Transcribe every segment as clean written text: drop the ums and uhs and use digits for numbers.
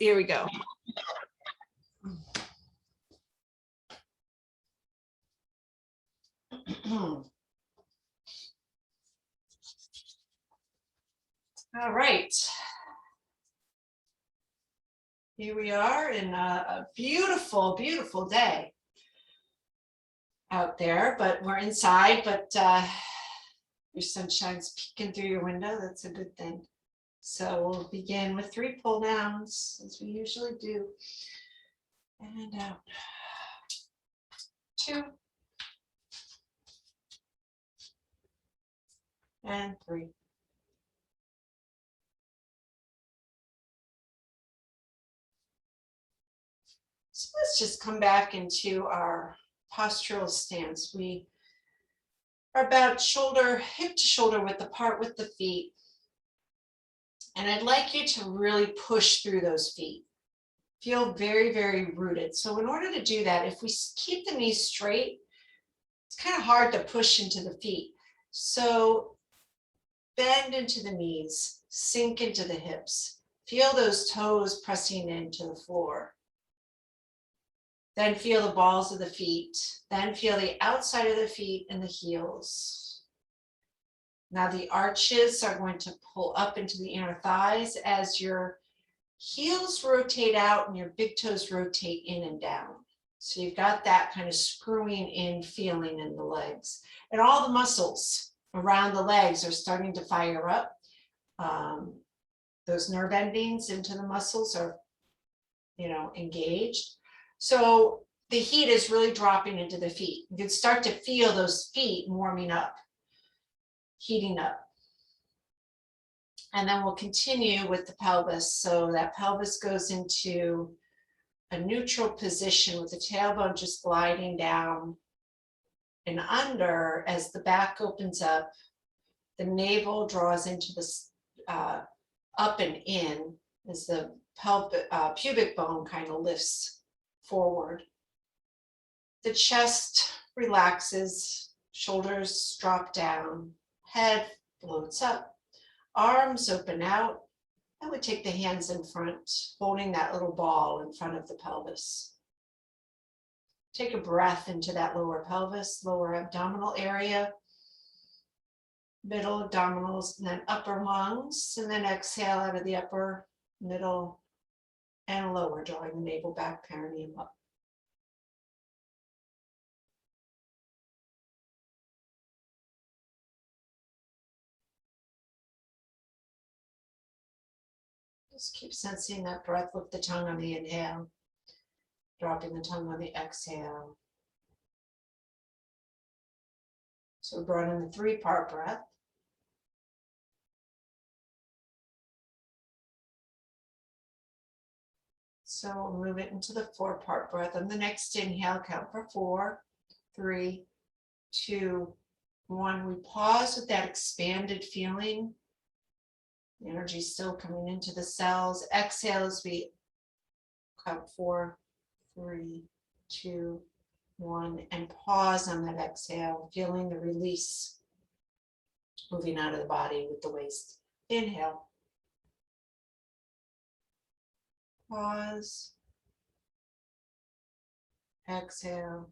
here we go. All right. Here we are in a beautiful, beautiful day out there, but we're inside, but your sunshine's peeking through your window. That's a good thing. So we'll begin with 3 pull downs, as we usually do. And out. 2. And 3. So let's just come back into our postural stance. We are about hip to shoulder width apart with the feet. And I'd like you to really push through those feet. Feel very, very rooted. So in order to do that, if we keep the knees straight, it's kind of hard to push into the feet. So bend into the knees, sink into the hips. Feel those toes pressing into the floor. Then feel the balls of the feet. Then feel the outside of the feet and the heels. Now the arches are going to pull up into the inner thighs as your heels rotate out and your big toes rotate in and down. So you've got that kind of screwing in feeling in the legs. And all the muscles around the legs are starting to fire up. Those nerve endings into the muscles are, engaged. So the heat is really dropping into the feet. You can start to feel those feet warming up, heating up. And then we'll continue with the pelvis. So that pelvis goes into a neutral position with the tailbone just gliding down and under as the back opens up. The navel draws into the up and in as the pubic bone kind of lifts forward. The chest relaxes, shoulders drop down, head floats up, arms open out. I would take the hands in front, holding that little ball in front of the pelvis. Take a breath into that lower pelvis, lower abdominal area, middle abdominals, and then upper lungs, and then exhale out of the upper, middle, and lower, drawing the navel back, perineum up. Just keep sensing that breath. Lift the tongue on the inhale, dropping the tongue on the exhale. So we brought in the 3-part breath. So we'll move it into the 4-part breath. On the next inhale, count for 4, 3, 2, 1. We pause with that expanded feeling. The energy is still coming into the cells. Exhale as we count 4, 3, 2, 1, and pause on that exhale, feeling the release moving out of the body with the waist. Inhale. Pause. Exhale.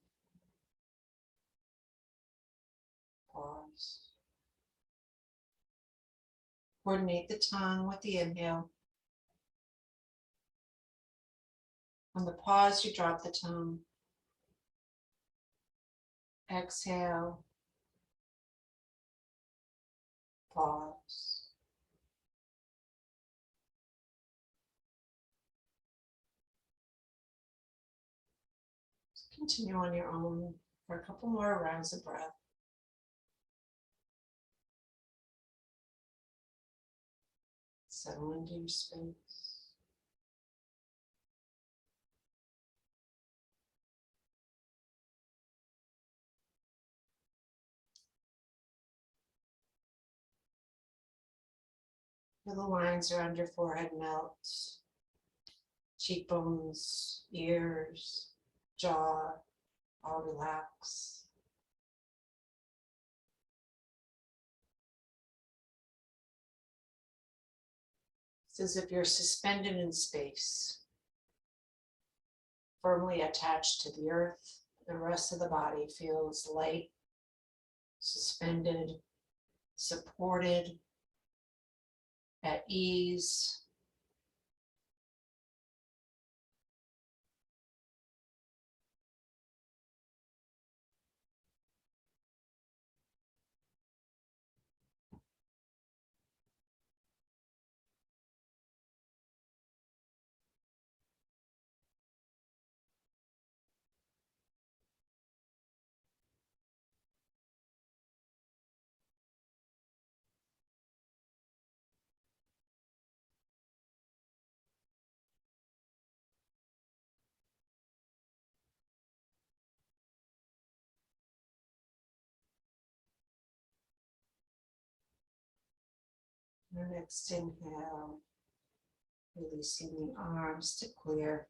Pause. Coordinate the tongue with the inhale. On the pause, you drop the tongue. Exhale. Pause. Continue on your own for a couple more rounds of breath. Settle into your space. Feel the lines around your forehead melt. Cheekbones, ears, jaw, all relax. It's as if you're suspended in space. firmly attached to the earth. The rest of the body feels light, suspended, supported, at ease. Your next inhale, releasing the arms to clear.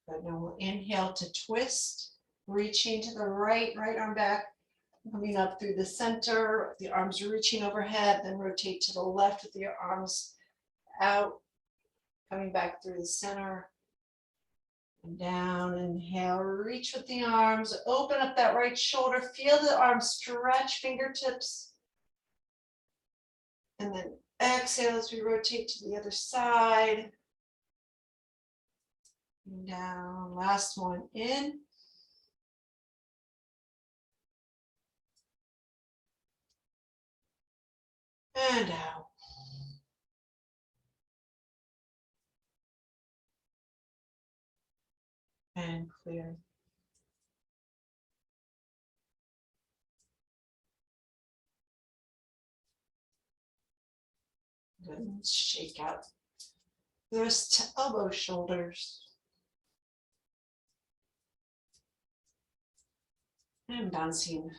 But now we'll inhale to twist, reaching to the right arm back, coming up through the center, the arms reaching overhead, then rotate to the left with your arms out, coming back through the center. And down, inhale, reach with the arms, open up that right shoulder, feel the arms stretch, fingertips. And then exhale as we rotate to the other side. And down, last one in. And out. And clear. Good. Let's shake out wrist to elbow, shoulders. And bouncing.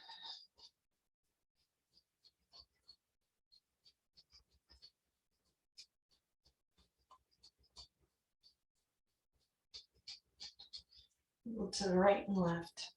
Move to the right and left.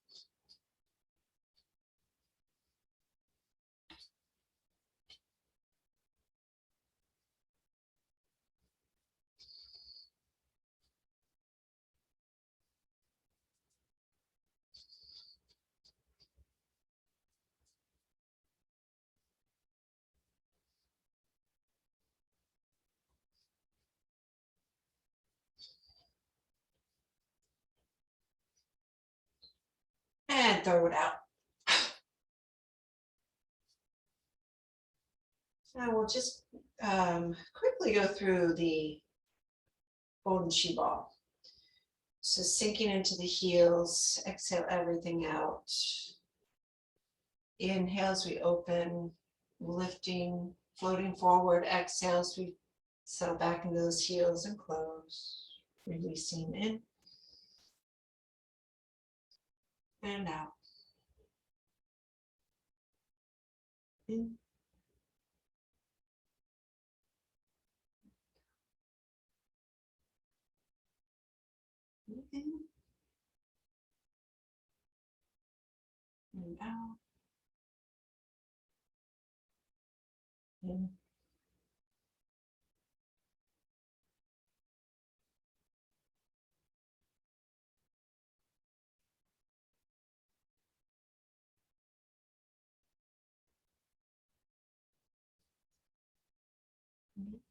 And throw it out. Now we'll just quickly go through the golden chi ball. So sinking into the heels, exhale everything out. Inhale as we open, lifting, floating forward. Exhale as we settle back into those heels and close. Releasing in and out. In. In. And out. In.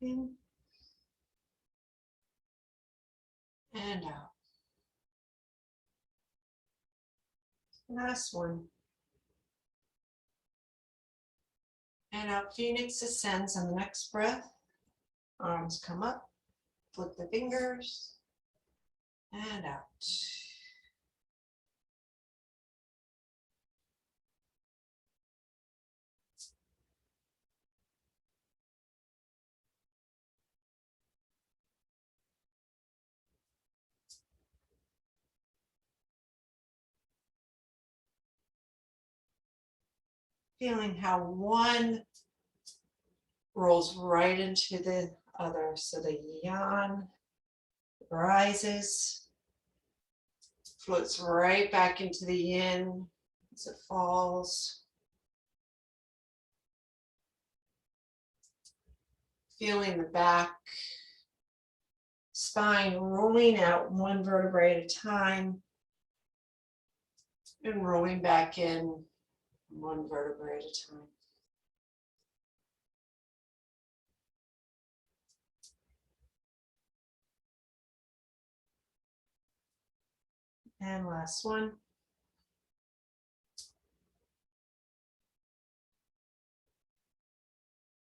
In. And out. Last one. And out, Phoenix ascends on the next breath. Arms come up, flip the fingers, and out. Feeling how one rolls right into the other. So the yang rises, floats right back into the yin as it falls. Feeling the back spine rolling out one vertebrae at a time and rolling back in one vertebrae at a time. And last one.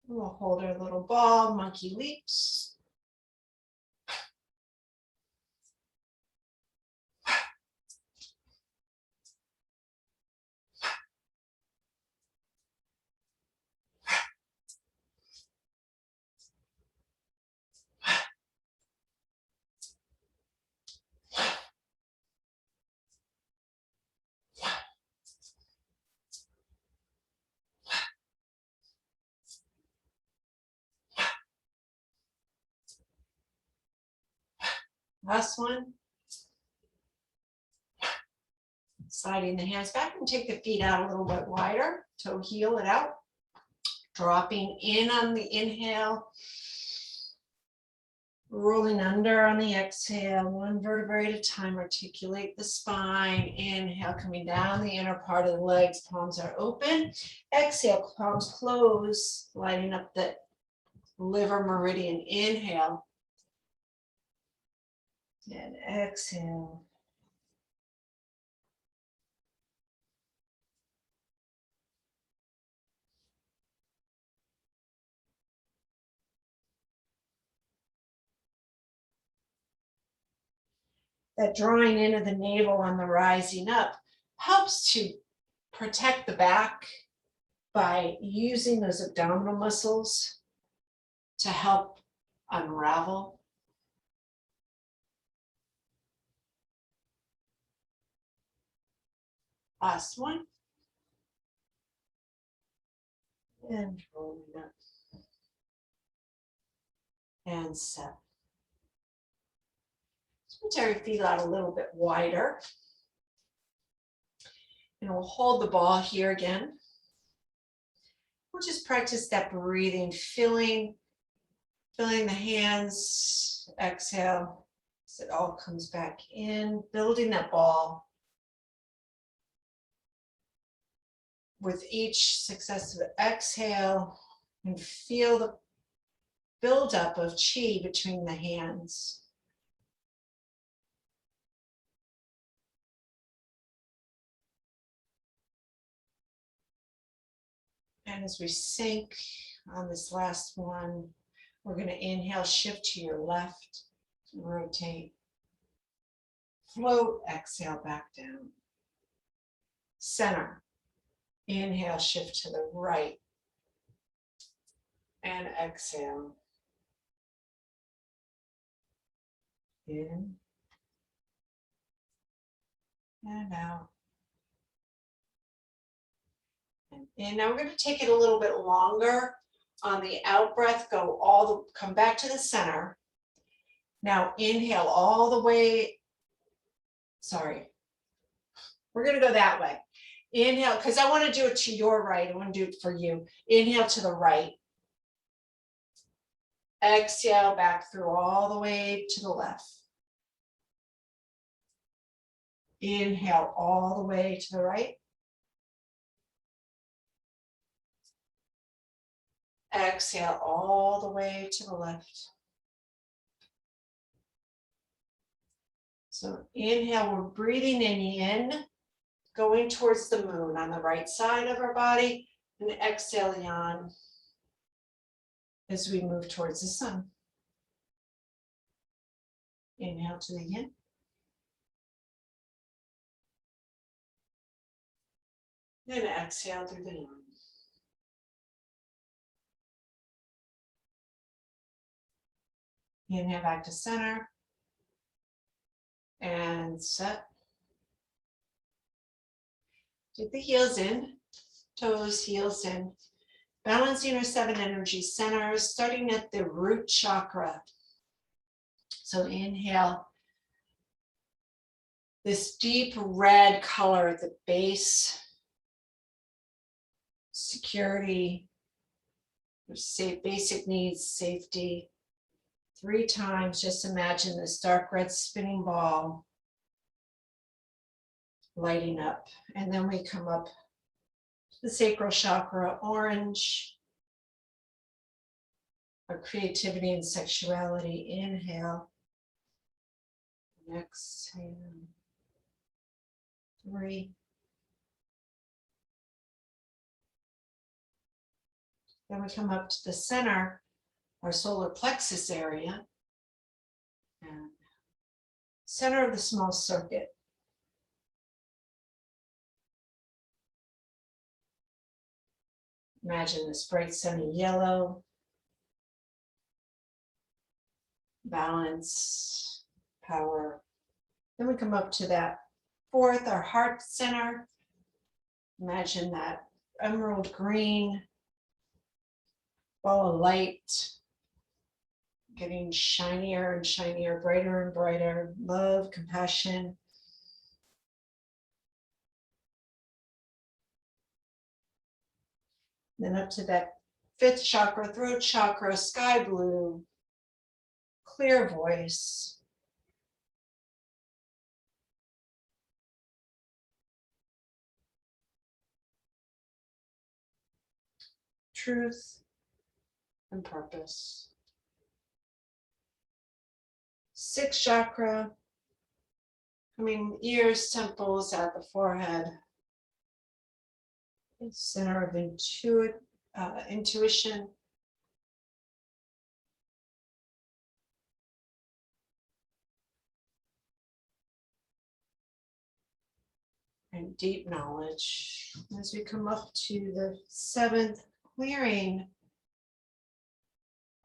We'll hold our little ball, monkey leaps. Last one. Sliding the hands back and take the feet out a little bit wider. Toe heel it out. Dropping in on the inhale. Rolling under on the exhale. One vertebrae at a time. Articulate the spine. Inhale, coming down the inner part of the legs. Palms are open. Exhale, palms close. Lighting up the liver meridian. Inhale. And exhale. That drawing into the navel on the rising up helps to protect the back by using those abdominal muscles to help unravel. Last one. And rolling up. And set. Take your feet out a little bit wider. And we'll hold the ball here again. We'll just practice that breathing, filling the hands. Exhale as it all comes back in, building that ball. With each successive exhale, and feel the buildup of chi between the hands. And as we sink on this last one, we're going to inhale, shift to your left, rotate, float, exhale back down. Center, inhale, shift to the right, and exhale. In and out. And in. Now we're going to take it a little bit longer. On the out breath, come back to the center. Now inhale all the way. Sorry. We're going to go that way. Inhale, because I want to do it to your right. I want to do it for you. Inhale to the right. Exhale back through all the way to the left. Inhale all the way to the right. Exhale all the way to the left. So inhale, we're breathing in, going towards the moon on the right side of our body, and exhale yan as we move towards the sun. Inhale to the yin. And exhale through the yang. Inhale back to center. And set. Take the heels in, toes, heels in. Balancing our 7 energy centers, starting at the root chakra. So inhale. This deep red color at the base. Security, Safe, basic needs, safety. 3 times, just imagine this dark red spinning ball lighting up. And then we come up to the sacral chakra, orange, our creativity and sexuality. Inhale, exhale, 3. Then we come up to the center, our solar plexus area, and center of the small circuit. Imagine this bright sunny yellow, balance, power. Then we come up to that 4th, our heart center. Imagine that emerald green ball of light getting shinier and shinier, brighter and brighter. Love, compassion. Then up to that 5th chakra, throat chakra, sky blue, clear voice. Truth and purpose. 6th chakra, coming ears, temples, at the forehead. Center of intuition. And deep knowledge. As we come up to the 7th, clearing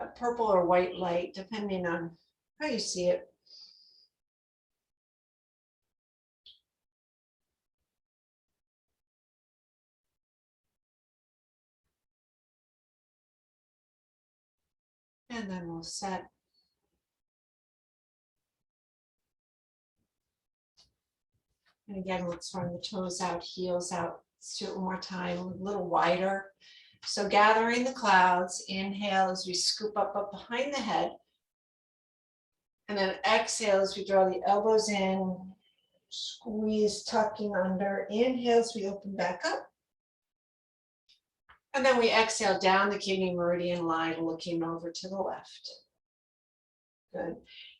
a purple or white light, depending on how you see it. And then we'll set. And again, let's run the toes out, heels out. Let's do it one more time, a little wider. So gathering the clouds, inhale as we scoop up behind the head. And then exhale as we draw the elbows in, squeeze, tucking under. Inhale as we open back up. And then we exhale down the kidney meridian line, looking over to the left. Good.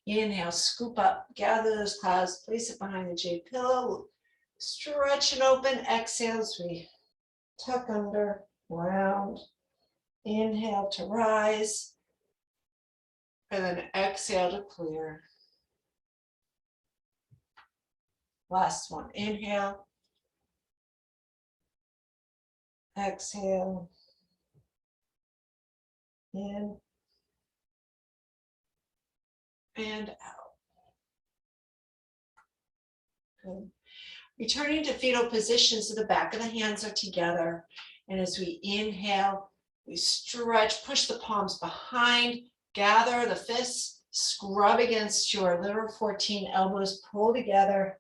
Inhale, scoop up, gather those clouds, place it behind the jade pillow, stretch and open. Exhale as we tuck under, round. Inhale to rise, and then exhale to clear. Last one, inhale, exhale, in, and out. Good. Returning to fetal position, so the back of the hands are together. And as we inhale, we stretch, push the palms behind, gather the fists, scrub against your liver 14, elbows pull together,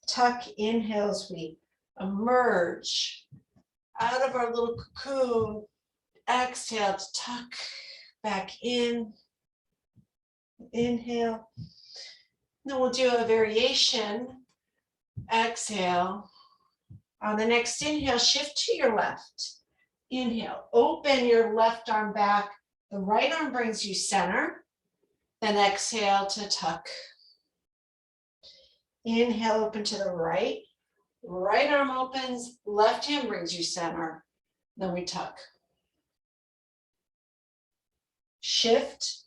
tuck, inhale as we emerge out of our little cocoon. Exhale to tuck back in. Inhale. Then we'll do a variation. Exhale. On the next inhale, shift to your left. Inhale, open your left arm back. The right arm brings you center. Then exhale to tuck. Inhale, open to the right. Right arm opens, left hand brings you center. Then we tuck. Shift.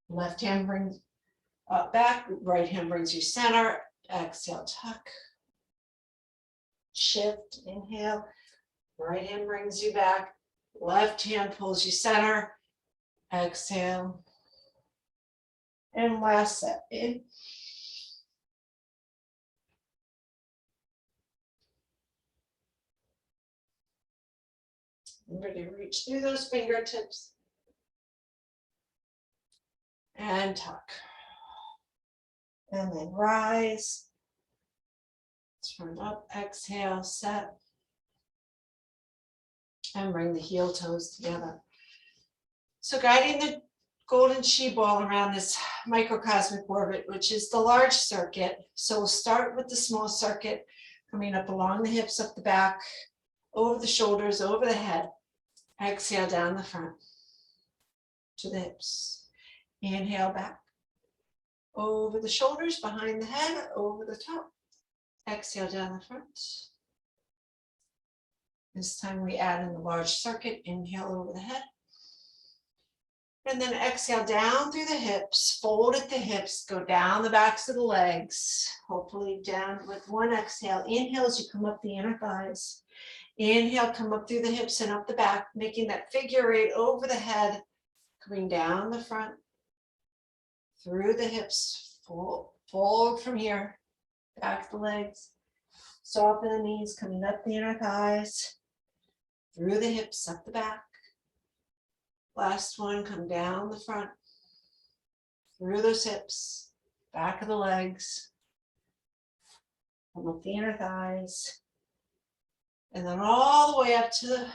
Left hand brings back, right hand brings you center. Exhale, tuck. Shift, inhale. Right hand brings you back. Left hand pulls you center. Exhale. And last set, in. Ready, reach through those fingertips. And tuck. And then rise. Turn up, exhale, set. And bring the heel toes together. So guiding the golden chi ball around this microcosmic orbit, which is the large circuit. So we'll start with the small circuit, coming up along the hips, up the back, over the shoulders, over the head. Exhale down the front to the hips. Inhale back, over the shoulders, behind the head, over the top. Exhale down the front. This time we add in the large circuit. Inhale over the head. And then exhale down through the hips, fold at the hips, go down the backs of the legs, hopefully down with one exhale. Inhale as you come up the inner thighs. Inhale, come up through the hips and up the back, making that figure eight over the head, coming down the front, through the hips, fold from here, back of the legs, soften the knees, coming up the inner thighs, through the hips, up the back. Last one, come down the front, through those hips, back of the legs, come up the inner thighs, and then all the way up to the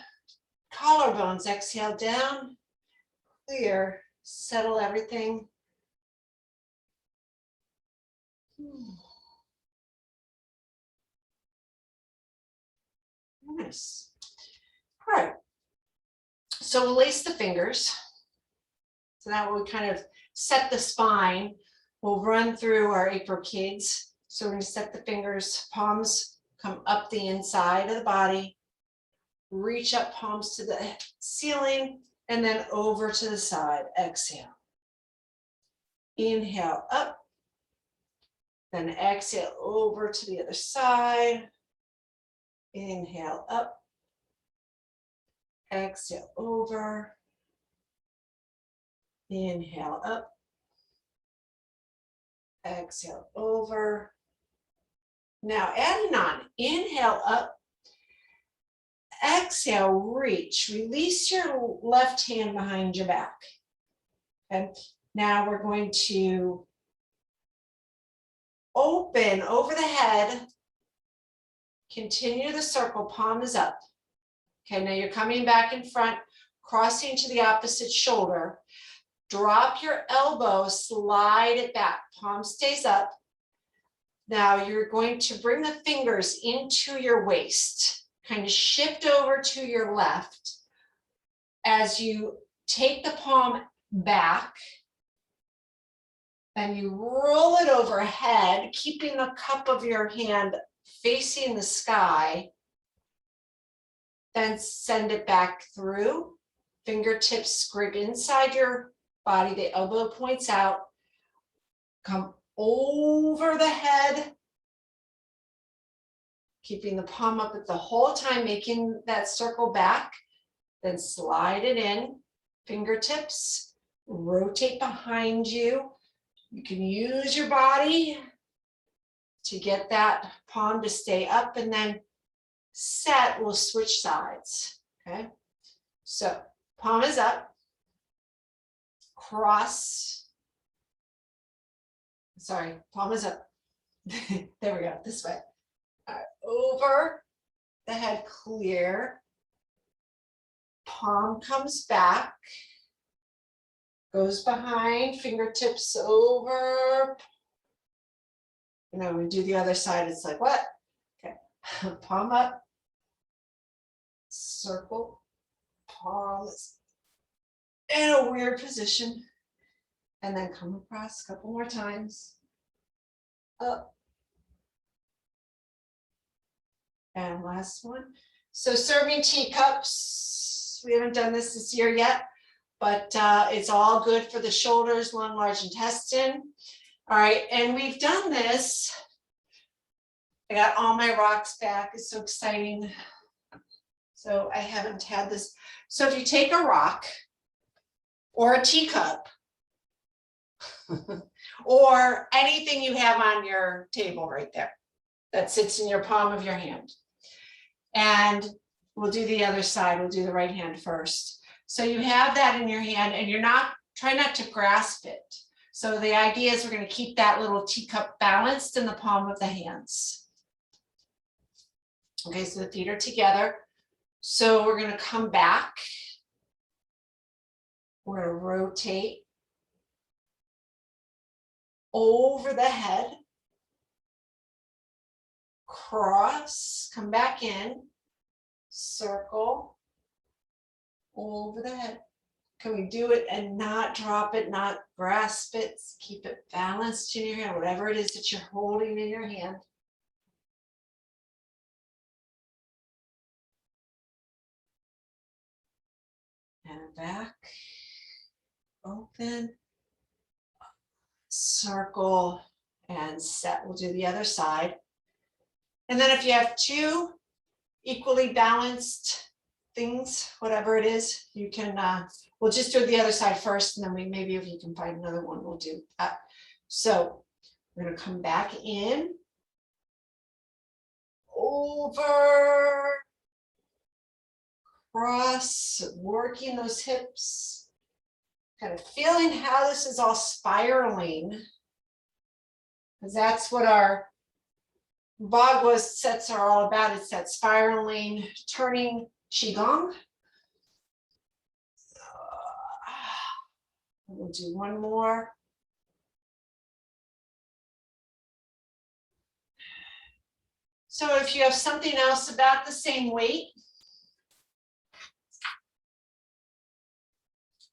collarbones. Exhale down, clear, settle everything. Nice. All right. So we'll lace the fingers. So now we kind of set the spine. We'll run through our approchids. So we're going to set the fingers, palms come up the inside of the body, reach up, palms to the ceiling, and then over to the side. Exhale. Inhale up, then exhale over to the other side. Inhale up. Exhale over, inhale up, exhale over. Now adding on, inhale up, exhale, reach, release your left hand behind your back. And now we're going to open over the head, continue the circle, palm is up. Okay, now you're coming back in front, crossing to the opposite shoulder. Drop your elbow, slide it back, palm stays up. Now you're going to bring the fingers into your waist, kind of shift over to your left. As you take the palm back, and you roll it overhead, keeping the cup of your hand facing the sky. Then send it back through. Fingertips grip inside your body. The elbow points out. Come over the head. Keeping the palm up at the whole time, making that circle back. Then slide it in. Fingertips. Rotate behind you. You can use your body to get that palm to stay up, and then set, we'll switch sides, okay? So palm is up, cross, sorry, palm is up. There we go, this way. All right, over the head, clear. Palm comes back, goes behind, fingertips over. You know, we do the other side, it's like, what? Okay, palm up. Circle, palms in a weird position, and then come across a couple more times, up, and last one. So serving teacups, we haven't done this year yet, but it's all good for the shoulders, lung, large intestine. All right, and we've done this. I got all my rocks back, it's so exciting. So I haven't had this. So if you take a rock or a teacup or anything you have on your table right there that sits in your palm of your hand, and we'll do the other side, we'll do the right hand first. So you have that in your hand and try not to grasp it. So the idea is we're going to keep that little teacup balanced in the palm of the hands. Okay, so the feet are together. So we're going to come back. We're going to rotate over the head, cross, come back in, circle, over the head. Can we do it and not drop it, not grasp it, keep it balanced in your hand, whatever it is that you're holding in your hand. And back, open, circle, and set. We'll do the other side. And then if you have two equally balanced things, whatever it is, you can, we'll just do the other side first, and then maybe if you can find another one, we'll do that. So we're going to come back in, over, cross, working those hips, kind of feeling how this is all spiraling, because that's what our Bagua sets are all about. It's that spiraling, turning Qigong. We'll do one more. So if you have something else about the same weight,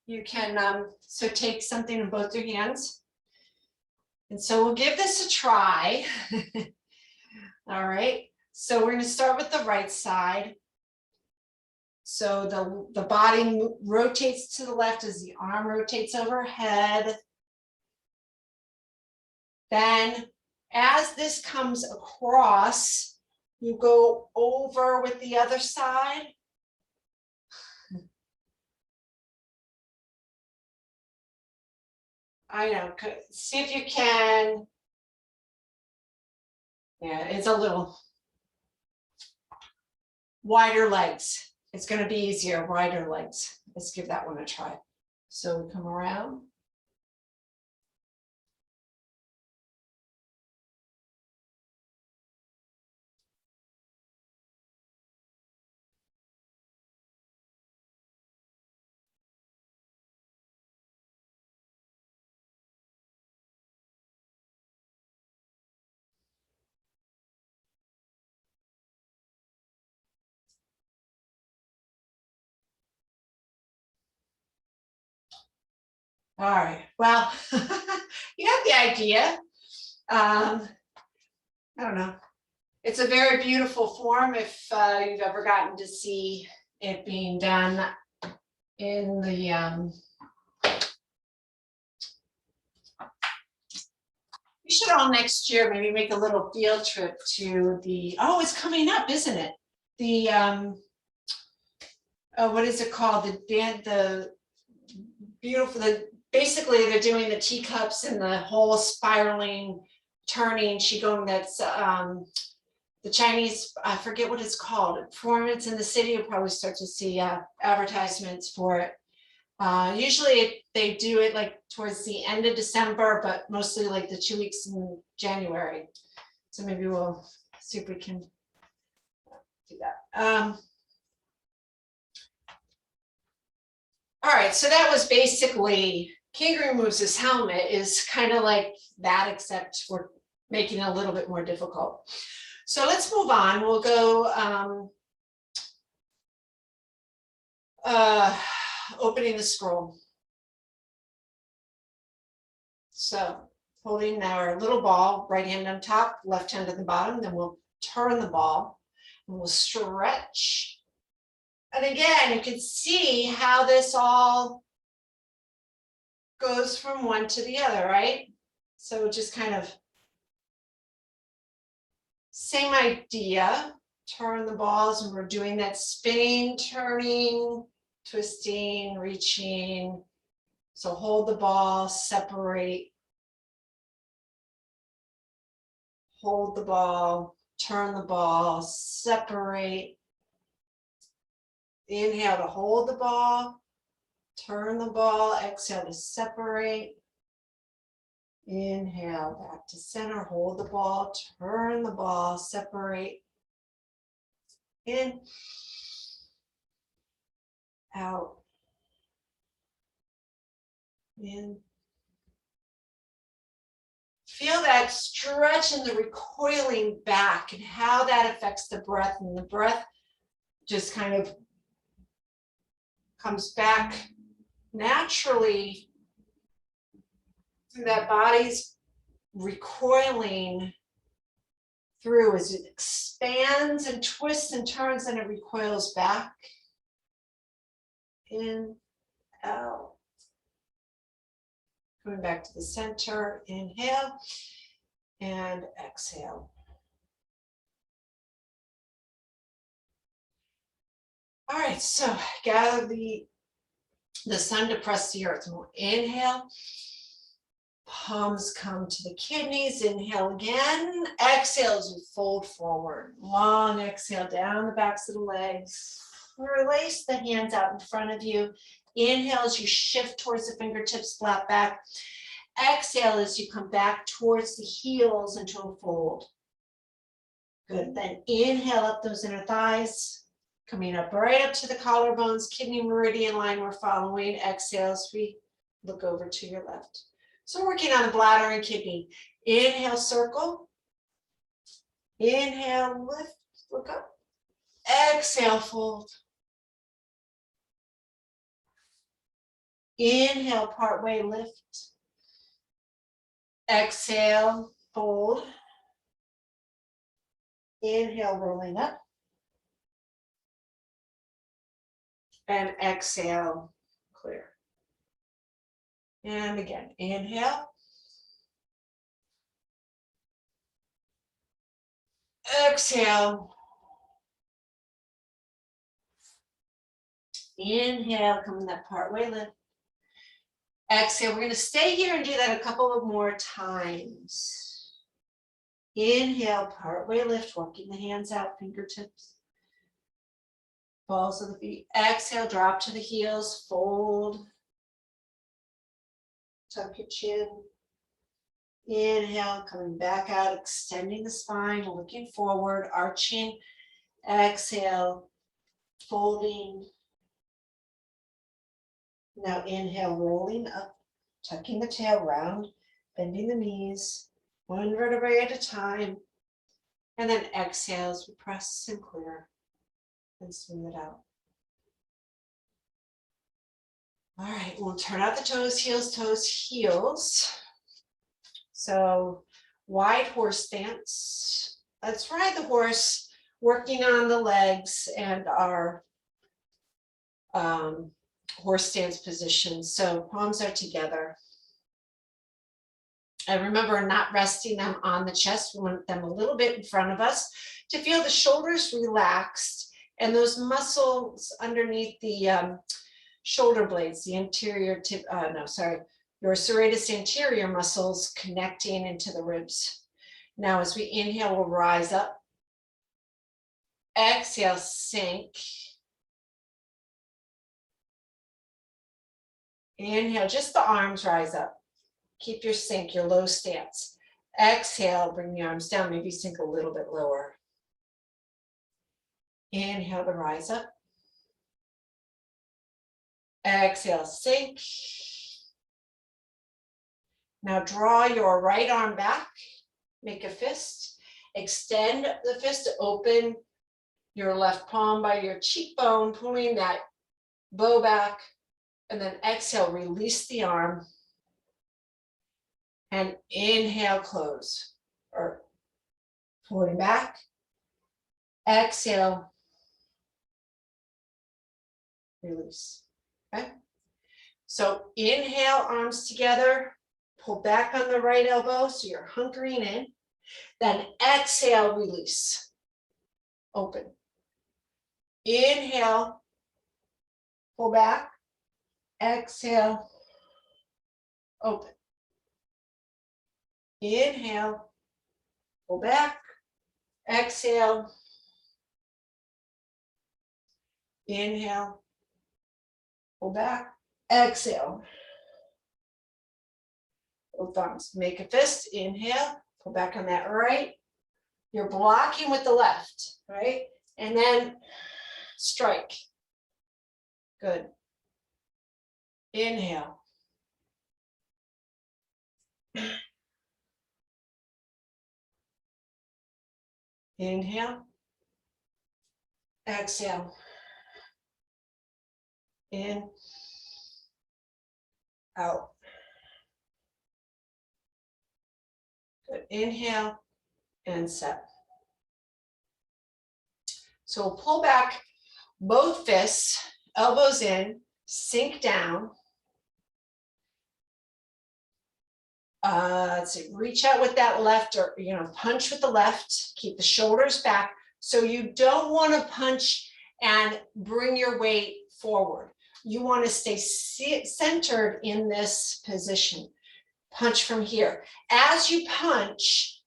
you can so take something in both your hands. And so we'll give this a try. All right, so we're going to start with the right side. So the body rotates to the left as the arm rotates overhead. Then as this comes across, you go over with the other side. I know, see if you can. Yeah, it's a little wider legs. It's going to be easier, wider legs. Let's give that one a try. So we come around. All right, well, you have the idea. I don't know. It's a very beautiful form if you've ever gotten to see it being done in the, we should all next year maybe make a little field trip to the, oh, it's coming up, isn't it? The, oh, what is it called? The beautiful, basically they're doing the teacups and the whole spiraling, turning Qigong that's the Chinese, I forget what it's called, performance in the city. You'll probably start to see advertisements for it. Usually they do it like towards the end of December, but mostly like the 2 weeks in January. So maybe we'll see if we can do that. All right, so that was basically, King removes his helmet is kind of like that, except we're making it a little bit more difficult. So let's move on. We'll go opening the scroll. So holding our little ball, right hand on top, left hand at the bottom, then we'll turn the ball and we'll stretch. And again, you can see how this all goes from one to the other, right? So just kind of same idea, turn the balls, and we're doing that spinning, turning, twisting, reaching. So hold the ball, separate, hold the ball, turn the ball, separate. Inhale to hold the ball, turn the ball, exhale to separate. Inhale back to center, hold the ball, turn the ball, separate. In, out, in. Feel that stretch and the recoiling back and how that affects the breath, and the breath just kind of comes back naturally through that body's recoiling through as it expands and twists and turns, and it recoils back, in, out. Coming back to the center, inhale and exhale. All right, so gather the sun to press the earth. We'll inhale, palms come to the kidneys, inhale again, exhale as we fold forward. Long exhale down the backs of the legs. Release the hands out in front of you. Inhale as you shift towards the fingertips, flat back. Exhale as you come back towards the heels into a fold. Good, then inhale up those inner thighs, coming up right up to the collarbones, kidney meridian line we're following. Exhale as we look over to your left. So working on the bladder and kidney. Inhale, circle. Inhale, lift, look up. Exhale, fold. Inhale, partway lift. Exhale, fold. Inhale, rolling up. And exhale, clear. And again, inhale. Exhale. Inhale, come in that partway lift. Exhale, we're going to stay here and do that a couple of more times. Inhale, partway lift, walking the hands out, fingertips, balls of the feet. Exhale, drop to the heels, fold. Tuck your chin. Inhale, coming back out, extending the spine, looking forward, arching. Exhale, folding. Now inhale, rolling up, tucking the tail round, bending the knees, one vertebrae at a time. And then exhale as we press and clear and smooth it out. All right, we'll turn out the toes, heels. So wide horse stance. Let's ride the horse, working on the legs and our horse stance position. So palms are together. And remember, not resting them on the chest. We want them a little bit in front of us to feel the shoulders relaxed and those muscles underneath the shoulder blades, the anterior tip, your serratus anterior muscles connecting into the ribs. Now, as we inhale, we'll rise up. Exhale, sink. Inhale, just the arms rise up. Keep your sink, your low stance. Exhale, bring the arms down, maybe sink a little bit lower. Inhale to rise up. Exhale, sink. Now draw your right arm back, make a fist. Extend the fist to open your left palm by your cheekbone, pulling that bow back. And then exhale, release the arm. And inhale, close. Or pulling back. Exhale. Release. Okay? So inhale, arms together. Pull back on the right elbow, so you're hunkering in. Then exhale, release. Open. Inhale. Pull back. Exhale. Open. Inhale. Pull back. Exhale. Inhale. Pull back. Exhale. Both arms. Make a fist. Inhale. Pull back on that right. You're blocking with the left, right? And then strike. Good. Inhale. Inhale. Exhale. In. Out. Good. Inhale and set. So we'll pull back both fists, elbows in, sink down. Let's see, reach out with that left, or punch with the left, keep the shoulders back. So you don't want to punch and bring your weight forward. You want to stay centered in this position. Punch from here. As you punch,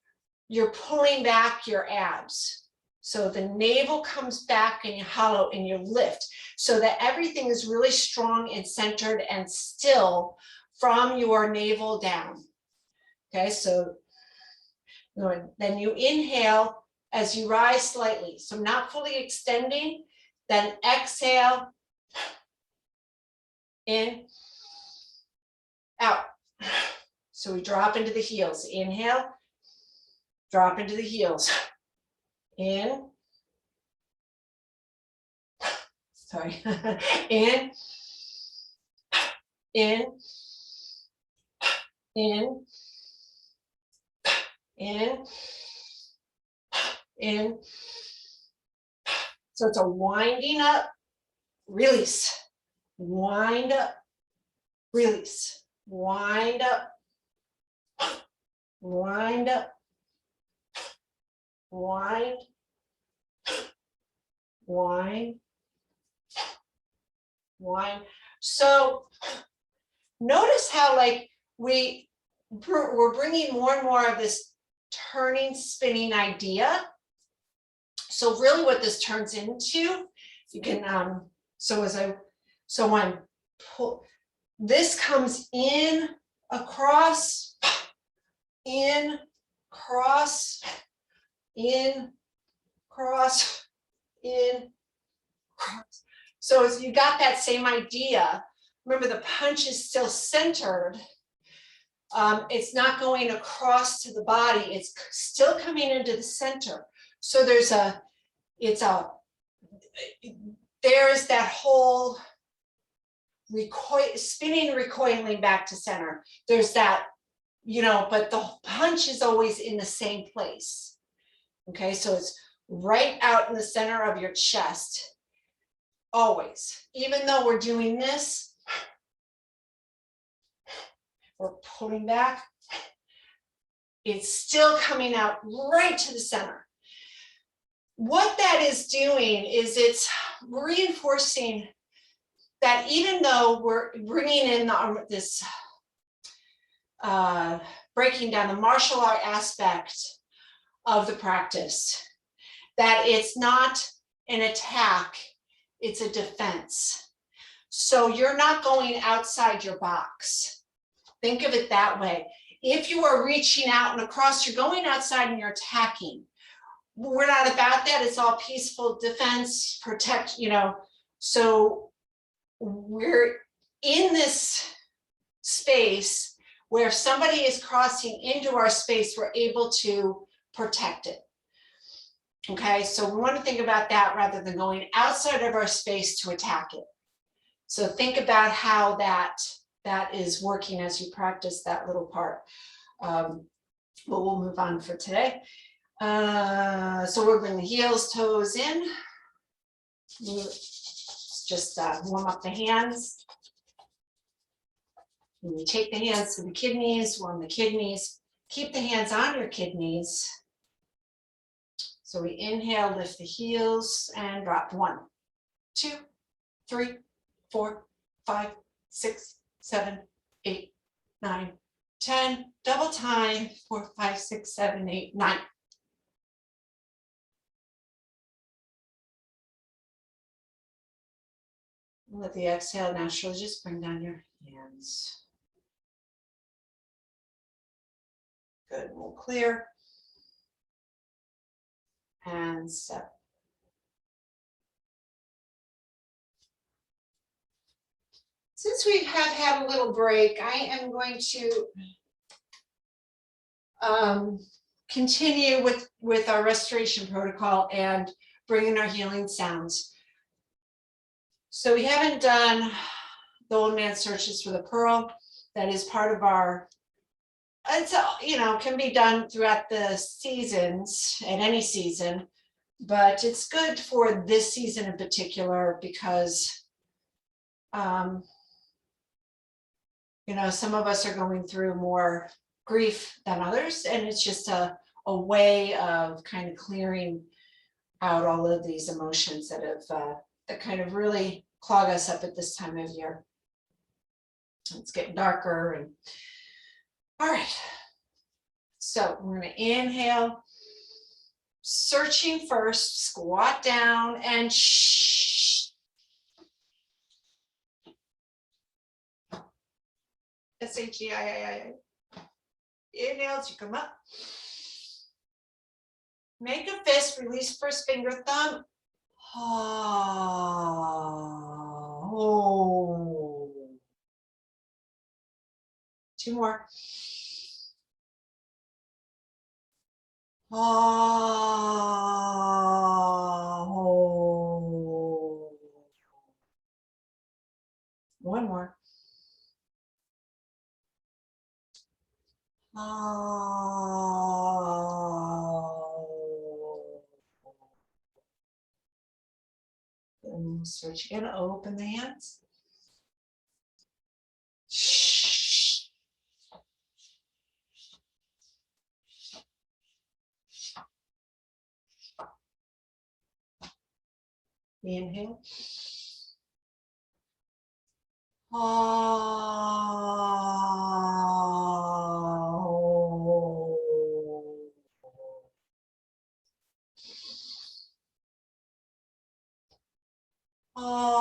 you're pulling back your abs. So the navel comes back and you hollow and you lift, so that everything is really strong and centered and still from your navel down. Okay, so then you inhale as you rise slightly. So not fully extending, then exhale, in, out. So we drop into the heels. Inhale, drop into the heels. In, sorry, in, in, in, in, in. So it's a winding up, release, wind up, release, wind up, wind up, wind, wind, wind. So notice how like we're bringing more and more of this turning, spinning idea. So really what this turns into, you can, so when this comes in, across, in, cross, in, cross, in, cross. So as you got that same idea, remember the punch is still centered. It's not going across to the body, it's still coming into the center. So there's that whole spinning, recoiling back to center. There's that, but the punch is always in the same place. Okay, so it's right out in the center of your chest, always. Even though we're doing this, we're pulling back, it's still coming out right to the center. What that is doing is it's reinforcing that even though we're bringing in this breaking down the martial art aspect of the practice, that it's not an attack, it's a defense. So you're not going outside your box. Think of it that way. If you are reaching out and across, you're going outside and you're attacking. We're not about that. It's all peaceful defense, protect, So we're in this space where if somebody is crossing into our space, we're able to protect it. Okay, so we want to think about that rather than going outside of our space to attack it. So think about how that is working as you practice that little part. But we'll move on for today. So we're bringing the heels, toes in. Just warm up the hands. And you take the hands to the kidneys, warm the kidneys. Keep the hands on your kidneys. So we inhale, lift the heels, and drop. 1, 2, 3, 4, 5, 6, 7, 8, 9, 10. Double time. 4, 5, 6, 7, 8, 9. Let the exhale naturally just bring down your hands. Good, we'll clear. And set. Since we have had a little break, I am going to continue with our restoration protocol and bring in our healing sounds. So we haven't done the old man searches for the pearl. That is part of our, it's, can be done throughout the seasons, at any season, but it's good for this season in particular because, some of us are going through more grief than others, and it's just a way of kind of clearing out all of these emotions that have that kind of really clog us up at this time of year. It's getting darker. And all right, so we're going to inhale, searching first, squat down and shh. S-H-E-I-I-I. Inhale as you come up. Make a fist, release first finger, thumb. Oh. Two more. Oh. One more. Oh. And search again, open the hands. Shh. Inhale. Oh. Oh.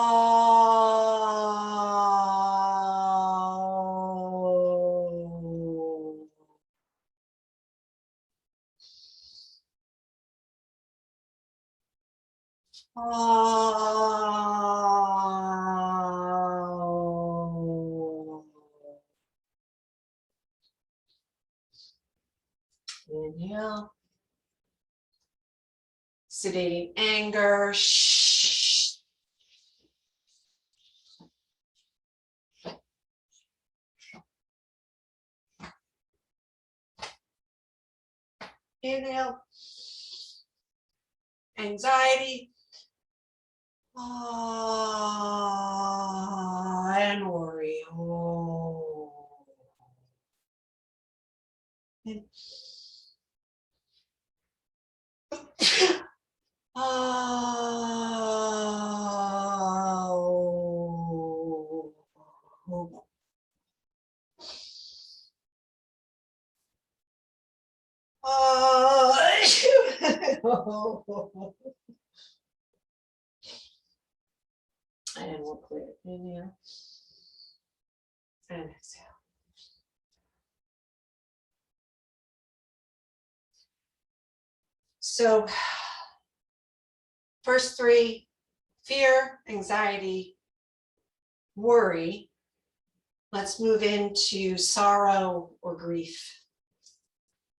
Oh. Inhale. Sedating anger. Shh. Inhale. Anxiety. Oh, and worry. Oh. And oh. Oh. And we'll clear it. Inhale and exhale. So first three: fear, anxiety, worry. Let's move into sorrow or grief.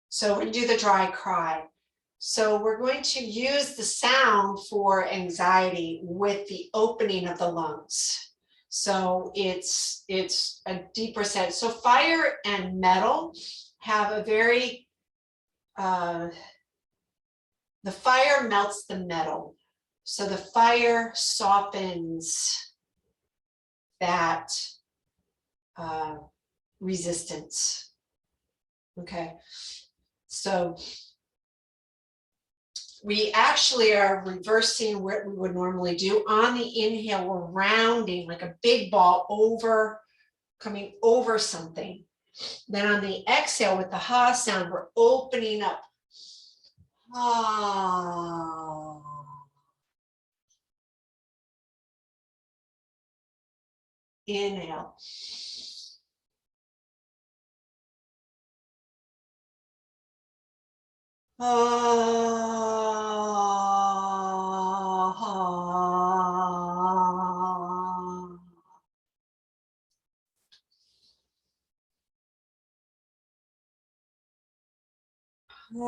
So we're going to do the dry cry. So we're going to use the sound for anxiety with the opening of the lungs. So it's a deeper set. So fire and metal have a very, the fire melts the metal. So the fire softens that resistance. Okay, so we actually are reversing what we would normally do. On the inhale, we're rounding like a big ball over, coming over something. Then on the exhale with the ha sound, we're opening up. Ah. Inhale. Do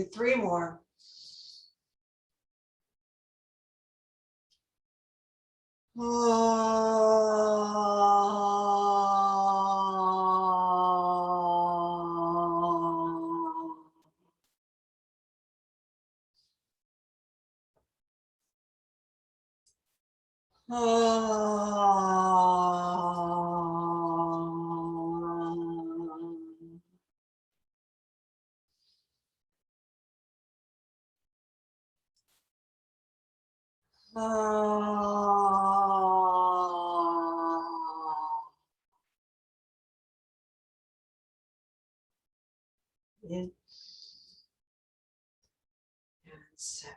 3 more. In and set.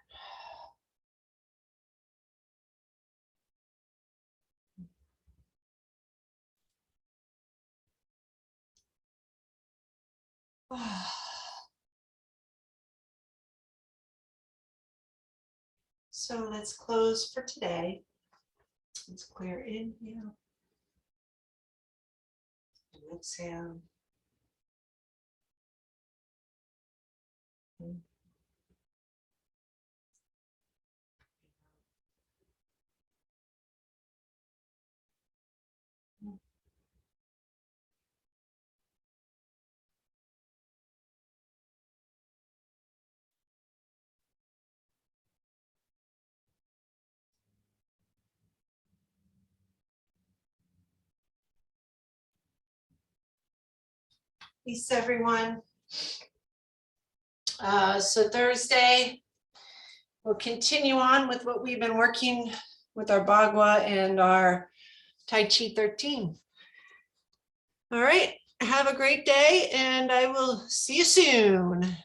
So let's close for today. Let's clear inhale and exhale. Peace, everyone. So Thursday, we'll continue on with what we've been working with our Bagua and our Tai Chi 13. All right, have a great day, and I will see you soon.